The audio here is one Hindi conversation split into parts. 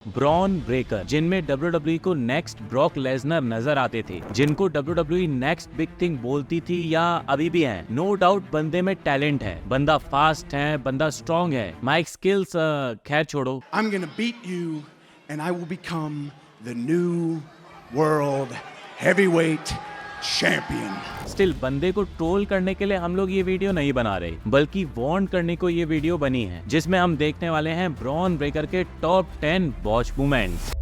ब्रॉन ब्रेकर, जिनमें WWE को नेक्स्ट ब्रॉक लेसनर नजर आते थे, जिनको WWE नेक्स्ट बिग थिंग बोलती थी या अभी भी है। नो डाउट बंदे में टैलेंट है, बंदा फास्ट है, बंदा स्ट्रॉन्ग है। माइक स्किल्स खैर छोड़ो। I'm gonna beat you and I will become the new world heavyweight champion. Still बंदे को ट्रोल करने के लिए हम लोग ये वीडियो नहीं बना रहे, बल्कि वार्न करने को ये वीडियो बनी है, जिसमें हम देखने वाले हैं ब्रॉन ब्रेकर के top 10 botch movements.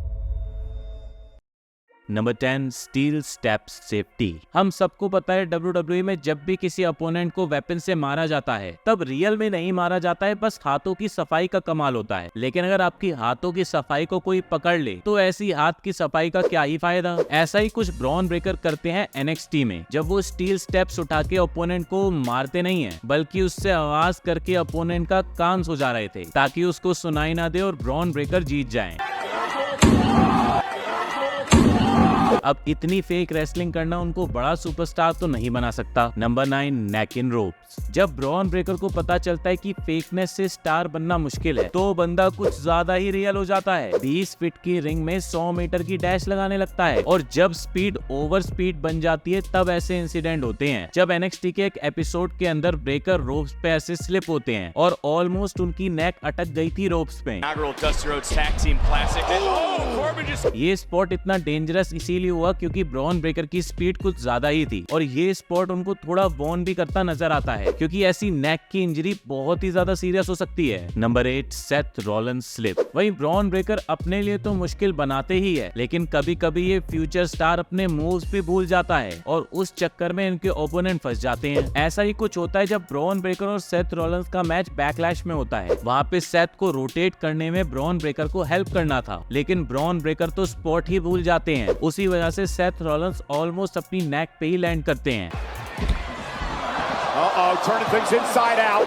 Number 10, steel steps safety. हम सबको पता है WWE में जब भी किसी अपोनेंट को वेपन से मारा जाता है, तब रियल में नहीं मारा जाता है, बस हाथों की सफाई का कमाल होता है। लेकिन अगर आपकी हाथों की सफाई को कोई पकड़ ले, तो ऐसी हाथ की सफाई का क्या ही फायदा। ऐसा ही कुछ ब्रॉन ब्रेकर करते हैं NXT में, जब वो स्टील स्टेप्स उठा के ओपोनेंट को मारते नहीं है, बल्कि उससे आवाज करके ओपोनेंट का कान सुझा रहे थे, ताकि उसको सुनाई ना दे और ब्रॉन ब्रेकर जीत जाए। अब इतनी फेक रेसलिंग करना उनको बड़ा सुपरस्टार तो नहीं बना सकता। नंबर 9, नेक इन रोप्स। जब ब्रॉन ब्रेकर को पता चलता है कि फेकनेस से स्टार बनना मुश्किल है, तो बंदा कुछ ज्यादा ही रियल हो जाता है। 20 फीट की रिंग में 100 मीटर की डैश लगाने लगता है, और जब स्पीड ओवर स्पीड बन जाती है, तब ऐसे इंसिडेंट होते हैं। जब NXT के एक एपिसोड के अंदर ब्रेकर रोप्स पे ऐसे स्लिप होते हैं और ऑलमोस्ट उनकी नेक अटक गई थी रोप्स पे। ये स्पॉट इतना डेंजरस इसीलिए हुआ क्योंकि ब्रॉन ब्रेकर की स्पीड कुछ ज्यादा ही थी, और ये स्पॉट उनको थोड़ा वॉर्न भी करता नजर आता है, क्योंकि ऐसी नेक की इंजरी बहुत ही ज्यादा सीरियस हो सकती है। Number 8, Seth Rollins slip. वहीं ब्रॉन ब्रेकर अपने लिए तो मुश्किल बनाते ही है, लेकिन कभी कभी ये फ्यूचर स्टार अपने मूव्स भी भूल जाता है, और उस चक्कर में इनके ओपोनेंट फंस जाते हैं। ऐसा ही कुछ होता है जब ब्रॉन ब्रेकर और सेथ रॉलिंस का मैच बैकलैश में होता है। वहाँ पे सेथ को रोटेट करने में ब्रॉन ब्रेकर को हेल्प करना था, लेकिन ब्रॉन ब्रेकर तो स्पॉट ही भूल जाते हैं। उसी वजह से सेथ रॉलिंस ऑलमोस्ट अपनी नेक पे ही लैंड करते हैं।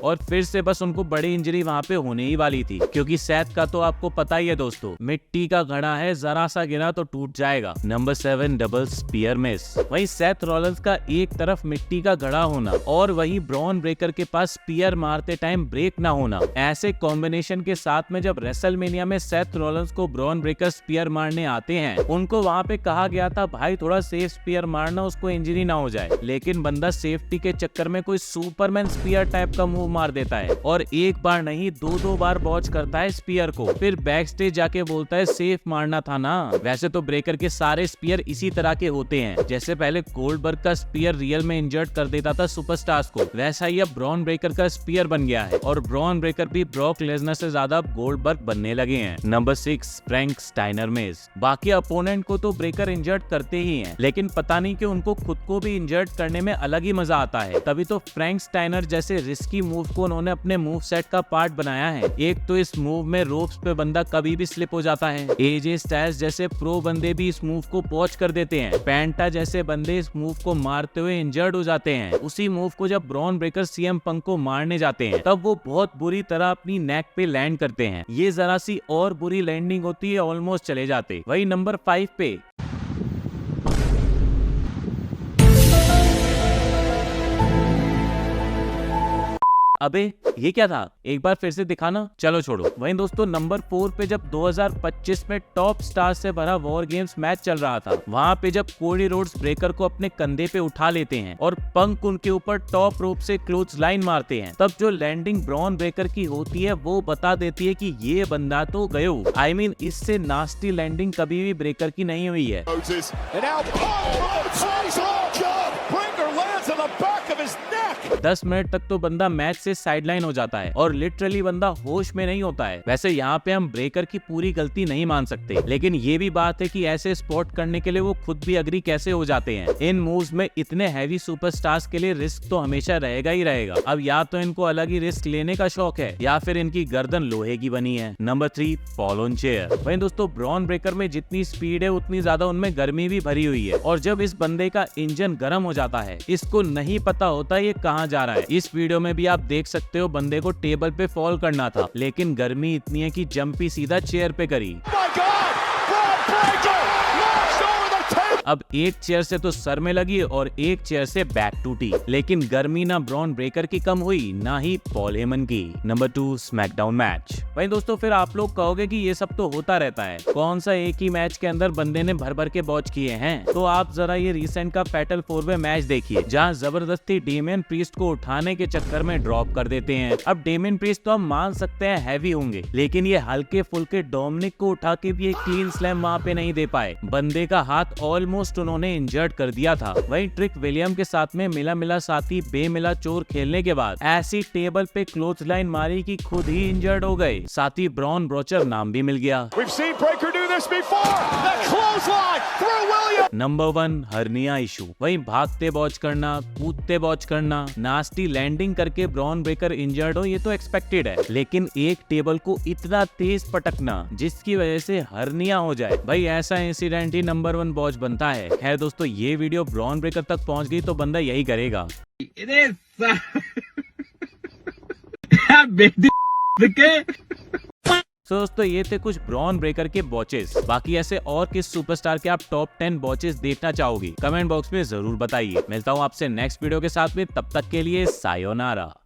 और फिर से बस उनको बड़ी इंजरी वहाँ पे होने ही वाली थी, क्योंकि सेथ का तो आपको पता ही है दोस्तों, मिट्टी का घड़ा है, जरा सा गिरा तो टूट जाएगा। Number 7, double spear miss. वही सेथ रॉलिंस का एक तरफ मिट्टी का घड़ा होना और वही ब्रॉन ब्रेकर के पास स्पीयर मारते टाइम ब्रेक ना होना, ऐसे कॉम्बिनेशन के साथ में जब रेसलमेनिया में सेथ रॉलिंस को ब्रॉन ब्रेकर स्पीयर मारने आते हैं, उनको वहाँ पे कहा गया था भाई थोड़ा सेफ स्पीयर मारना, उसको इंजरी ना हो जाए। लेकिन बंदा सेफ्टी के चक्कर में कोई सुपरमैन स्पीयर टाइप का मूव मार देता है, और एक बार नहीं 2-2 बार बॉच करता है स्पीयर को। फिर बैक स्टेज जाके बोलता है सेफ मारना था ना। वैसे तो ब्रेकर के सारे स्पीयर इसी तरह के होते हैं, जैसे पहले गोल्डबर्ग का स्पीयर रियल में इंजर्ड कर देता था सुपरस्टार्स को, वैसा ही अब ब्रॉन ब्रेकर का स्पीयर बन गया है, और ब्रॉन ब्रेकर भी ब्रॉक लेसनर से ज्यादा अब गोल्डबर्ग बनने लगे हैं। Number 6, Frank Steiner miss. बाकी अपोनेंट को तो ब्रेकर इंजर्ड करते ही हैं, लेकिन पता नहीं कि उनको खुद को भी इंजर्ड करने में अलग ही मजा आता है। तभी तो फ्रैंक स्टाइनर जैसे रिस्की मूव को उन्होंने अपने मूव सेट का पार्ट बनाया है। एक तो इस मूव में रोप्स पे बंदा कभी भी स्लिप हो जाता है। AJ स्टाइल्स जैसे प्रो बंदे भी इस मूव को पॉच कर देते हैं। पेंटा जैसे बंदे इस मूव को मारते हुए इंजर्ड हो जाते हैं। उसी मूव को जब ब्रॉन ब्रेकर CM पंक को मारने जाते हैं, तब वो बहुत बुरी तरह अपनी नेक पे लैंड करते हैं। ये जरा सी और बुरी लैंडिंग होती है, ऑलमोस्ट चले जाते। वही नंबर 5 पे अबे ये क्या था, एक बार फिर से दिखाना। चलो छोड़ो। वहीं दोस्तों नंबर 4 पे जब 2025 में टॉप स्टार से भरा वॉर गेम्स मैच चल रहा था, वहाँ पे जब कोडी रोड्स ब्रेकर को अपने कंधे पे उठा लेते हैं और पंक उनके ऊपर टॉप रोप से क्लोथ लाइन मारते हैं, तब जो लैंडिंग ब्रॉन ब्रेकर की होती है वो बता देती है कि ये बंदा तो गयो। I mean, इससे नास्टी लैंडिंग कभी भी ब्रेकर की नहीं हुई है। दस मिनट तक तो बंदा मैच से साइडलाइन हो जाता है और लिटरली बंदा होश में नहीं होता है। वैसे यहाँ पे हम ब्रेकर की पूरी गलती नहीं मान सकते, लेकिन ये भी बात है कि ऐसे स्पॉट करने के लिए वो खुद भी अग्री कैसे हो जाते हैं। इन मूव्स में इतने हैवी सुपरस्टार्स के लिए रिस्क तो हमेशा रहेगा ही रहेगा। अब या तो इनको अलग ही रिस्क लेने का शौक है, या फिर इनकी गर्दन लोहे की बनी है। Number 3, fall on chair. वहीं दोस्तों ब्रॉन ब्रेकर में जितनी स्पीड है उतनी ज्यादा उनमें गर्मी भी भरी हुई है, और जब इस बंदे का इंजन गर्म हो जाता है, इसको नहीं पता होता ये कहाँ जा रहा है। इस वीडियो में भी आप देख सकते हो बंदे को टेबल पे फॉल करना था, लेकिन गर्मी इतनी है कि जंप ही सीधा चेयर पे करी। अब एक चेयर से तो सर में लगी और एक चेयर से बैक टूटी, लेकिन गर्मी ना ब्रॉन ब्रेकर की कम हुई ना ही पॉल हेमन की। Number 2 SmackDown match. भाई दोस्तों फिर आप लोग कहोगे कि ये सब तो होता रहता है, कौन सा एक ही मैच के अंदर बंदे ने भर भर के बॉच किए हैं। तो आप जरा ये रिसेंट का फैटल 4-वे मैच देखिए, जहाँ जबरदस्ती डेमियन प्रीस्ट को उठाने के चक्कर में ड्रॉप कर देते हैं। अब डेमियन प्रीस्ट तो हम मान सकते हैं हैवी होंगे, लेकिन ये हल्के फुल्के डोमिनिक को उठा के भी एक क्लीन स्लैम वहाँ पे नहीं दे पाए। बंदे का हाथ ऑलमोस्ट उन्होंने इंजर्ड कर दिया था। वहीं ट्रिक विलियम के साथ में मिला मिला साथी बेमिला चोर खेलने के बाद ऐसी टेबल पे क्लोथ लाइन मारी कि खुद ही इंजर्ड हो गए। साथ ही ब्रॉन ब्रोचर नाम भी मिल गया। Number 1 hernia issue. वहीं भागते बॉच करना, कूदते बॉच करना, नास्टी लैंडिंग करके ब्रॉन ब्रेकर इंजर्ड हो, ये तो एक्सपेक्टेड है, लेकिन एक टेबल को इतना तेज पटकना जिसकी वजह से हर्निया हो जाए, भाई ऐसा इंसिडेंट ही नंबर 1 बॉच बनता है। खैर दोस्तों ये वीडियो ब्रॉन ब्रेकर तक पहुंच गई तो बंदा यही करेगा। तो दोस्तों ये थे कुछ ब्रॉन ब्रेकर के बॉचेस। बाकी ऐसे और किस सुपरस्टार के आप टॉप 10 बॉचेस देखना चाहोगे, कमेंट बॉक्स में जरूर बताइए। मिलता हूँ आपसे नेक्स्ट वीडियो के साथ में, तब तक के लिए सायोनारा।